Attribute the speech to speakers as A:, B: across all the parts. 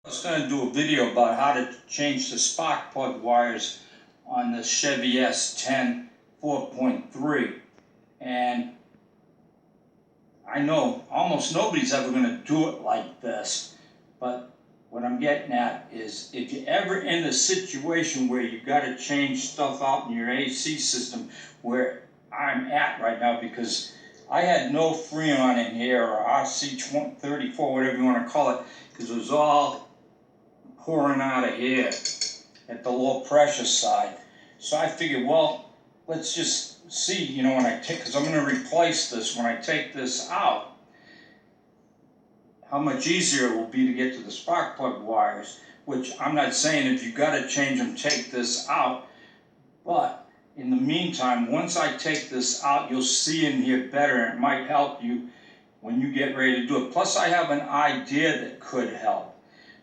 A: I was going to do a video about how to change the spark plug wires on the Chevy S10 4.3, and I know almost nobody's ever going to do it like this, but what I'm getting at is if you're ever in a situation where you've got to change stuff out in your AC system, where I'm at right now, because I had no Freon in here, or RC34, whatever you want to call it, because it was all pouring out of here at the low pressure side. So I figured, well, let's just see, when I take, because I'm going to replace this when I take this out, how much easier it will be to get to the spark plug wires, which I'm not saying if you got to change them, take this out, but in the meantime, once I take this out, you'll see in here better, and it might help you when you get ready to do it. Plus, I have an idea that could help.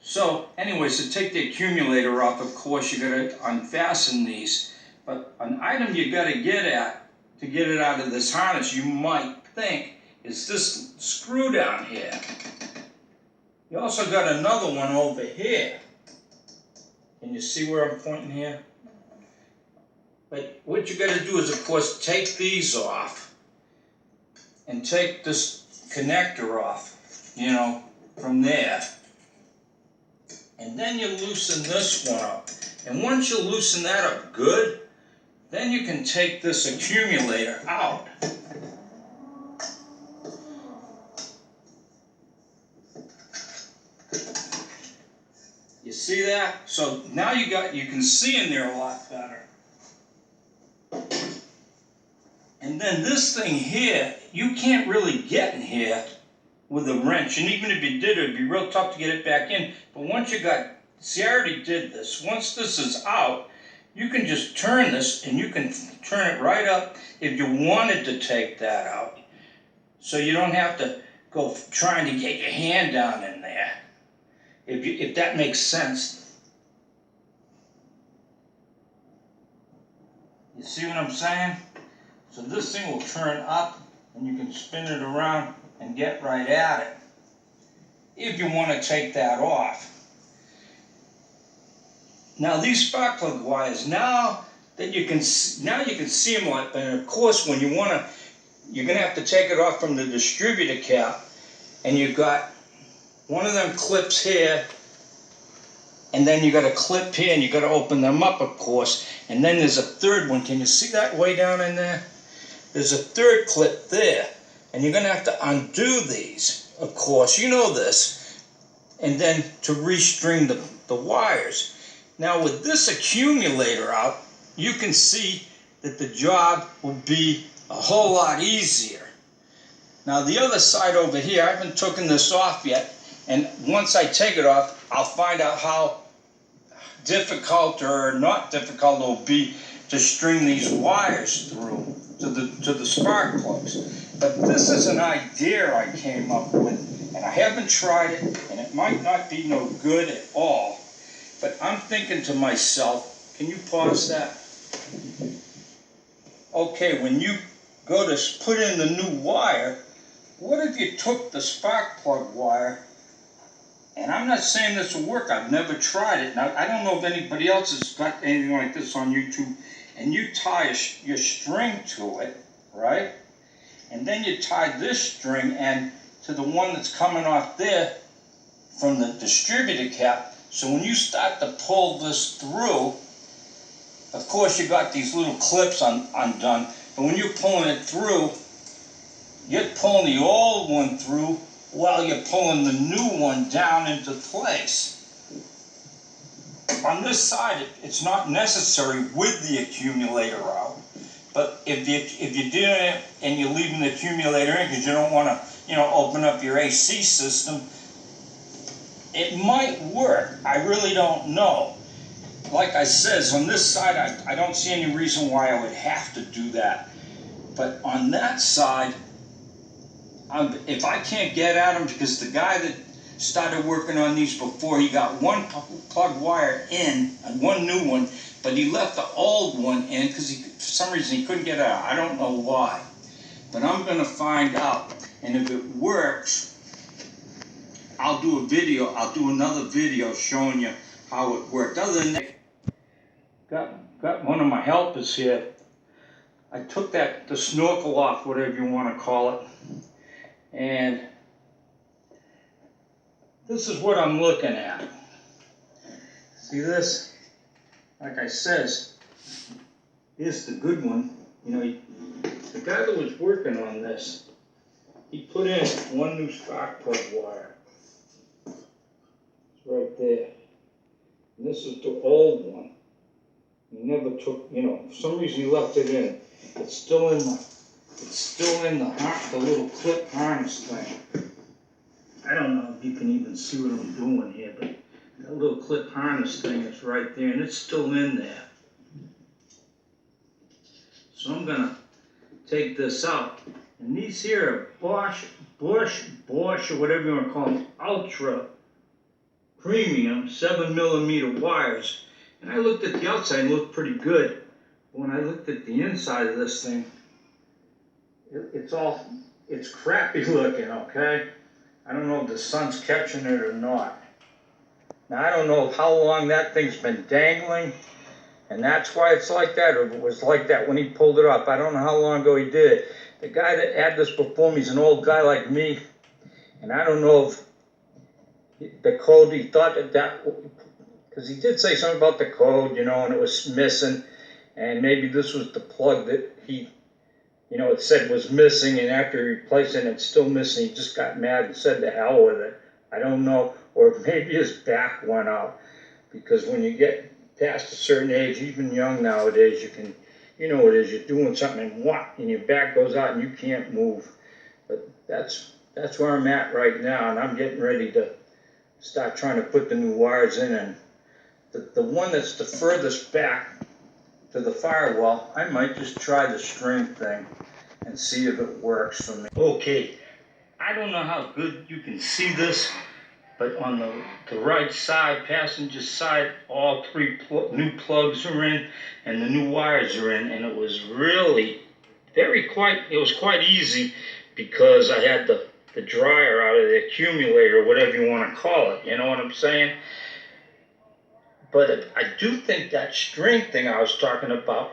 A: So anyways, to take the accumulator off, of course, you got to unfasten these. But an item you got to get at to get it out of this harness, you might think, is this screw down here. You also got another one over here. Can you see where I'm pointing here? But what you got to do is, of course, take these off and take this connector off, from there. And then you loosen this one up. And once you loosen that up good, then you can take this accumulator out. You see that? So now you can see in there a lot better. And then this thing here, you can't really get in here with a wrench, and even if you did, it'd be real tough to get it back in. But once you got, see, I already did this. Once this is out, you can just turn this, and you can turn it right up if you wanted to take that out. So you don't have to go trying to get your hand down in there, if that makes sense. You see what I'm saying? So this thing will turn up, and you can spin it around and get right at it, if you want to take that off. Now these spark plug wires, now you can see them like that. And of course, when you're going to have to take it off from the distributor cap, and you've got one of them clips here, and then you got a clip here, and you got to open them up, of course. And then there's a third one. Can you see that way down in there? There's a third clip there. And you're going to have to undo these, of course, you know this, and then to restring the wires. Now with this accumulator out, you can see that the job will be a whole lot easier. Now the other side over here, I haven't taken this off yet, and once I take it off, I'll find out how difficult or not difficult it will be to string these wires through to the spark plugs. But this is an idea I came up with, and I haven't tried it, and it might not be no good at all. But I'm thinking to myself, can you pause that? Okay, when you go to put in the new wire, what if you took the spark plug wire, and I'm not saying this will work, I've never tried it. Now, I don't know if anybody else has got anything like this on YouTube, and you tie your string to it, right? And then you tie this string and to the one that's coming off there from the distributor cap. So when you start to pull this through, of course you got these little clips undone, but when you're pulling it through, you're pulling the old one through while you're pulling the new one down into place. On this side, it's not necessary with the accumulator out. But if you're doing it and you're leaving the accumulator in because you don't want to, open up your AC system, it might work. I really don't know. Like I says, on this side, I don't see any reason why I would have to do that. But on that side, if I can't get at them, because the guy that started working on these before, he got one plug wire in and one new one, but he left the old one in because for some reason he couldn't get it out. I don't know why, but I'm going to find out. And if it works, I'll do a video, I'll do another video showing you how it worked. Other than that, got one of my helpers here. I took the snorkel off, whatever you want to call it, and this is what I'm looking at. See this? Like I says, here's the good one. You know, the guy that was working on this, he put in one new spark plug wire. It's right there. And this is the old one. He never took, you know, for some reason he left it in. It's still in the little clip harness thing. I don't know if you can even see what I'm doing here, but that little clip harness thing is right there, and it's still in there. So I'm gonna take this out, and these here are Bosch, or whatever you want to call them, ultra premium 7mm wires. And I looked at the outside and it looked pretty good. But when I looked at the inside of this thing, it's crappy looking, okay? I don't know if the sun's catching it or not. Now, I don't know how long that thing's been dangling, and that's why it's like that, or if it was like that when he pulled it up. I don't know how long ago he did it. The guy that had this before me is an old guy like me, and I don't know if the code, he thought that, because he did say something about the code, you know, and it was missing, and maybe this was the plug that he, you know, it said was missing, and after replacing it, it's still missing. He just got mad and said to hell with it. I don't know, or maybe his back went out, because when you get past a certain age, even young nowadays, you can, you know what it is, you're doing something and your back goes out and you can't move. But that's where I'm at right now, and I'm getting ready to start trying to put the new wires in, and the one that's the furthest back to the firewall, I might just try the string thing and see if it works for me. Okay, I don't know how good you can see this, but on the right side, passenger side, all three new plugs are in and the new wires are in, and it was really it was quite easy because I had the dryer out of the accumulator, or whatever you want to call it, you know what I'm saying? But I do think that string thing I was talking about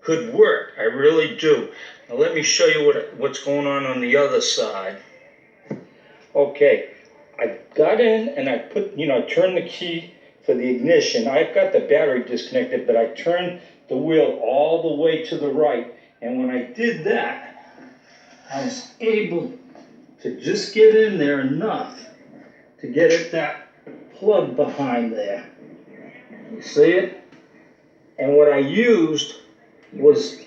A: could work. I really do. Now let me show you what's going on the other side. Okay, I got in and I put, you know, I turned the key for the ignition. I've got the battery disconnected, but I turned the wheel all the way to the right. And when I did that, I was able to just get in there enough to get at that plug behind there. You see it? And what I used was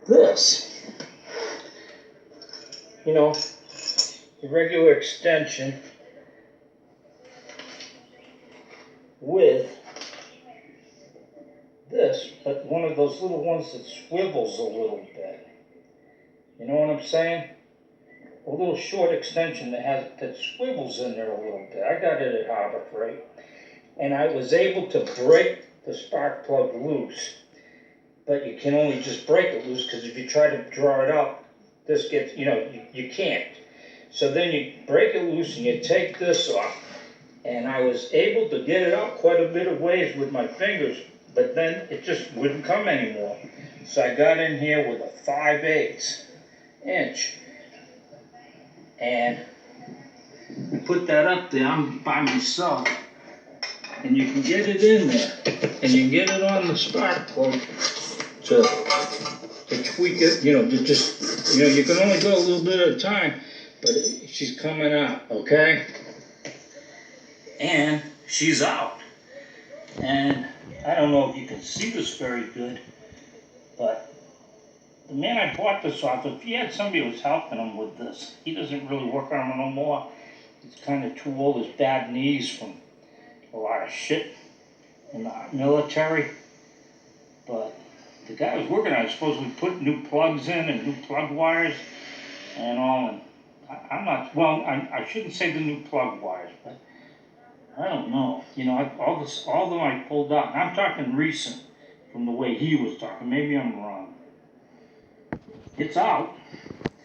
A: this. You know, the regular extension with this, but one of those little ones that swivels a little bit. You know what I'm saying? A little short extension that swivels in there a little bit. I got it at Harbor Freight. And I was able to break the spark plug loose. But you can only just break it loose, because if you try to draw it out, this gets, you know, you can't. So then you break it loose and you take this off. And I was able to get it out quite a bit of ways with my fingers, but then it just wouldn't come anymore. So I got in here with a 5/8 inch. And put that up there. I'm by myself. And you can get it in there, and you can get it on the spark plug to tweak it, you know, to just, you know, you can only go a little bit at a time, but she's coming out, okay? And she's out. And I don't know if you can see this very good, but the man I bought this off, if he had somebody who was helping him with this, he doesn't really work on it no more. He's kind of too old, his bad knees from a lot of shit in the military. But the guy was working on it, supposedly put new plugs in and new plug wires and all. And I'm not, well, I shouldn't say the new plug wires, but I don't know. You know, all of them I pulled out. And I'm talking recent from the way he was talking. Maybe I'm wrong. It's out.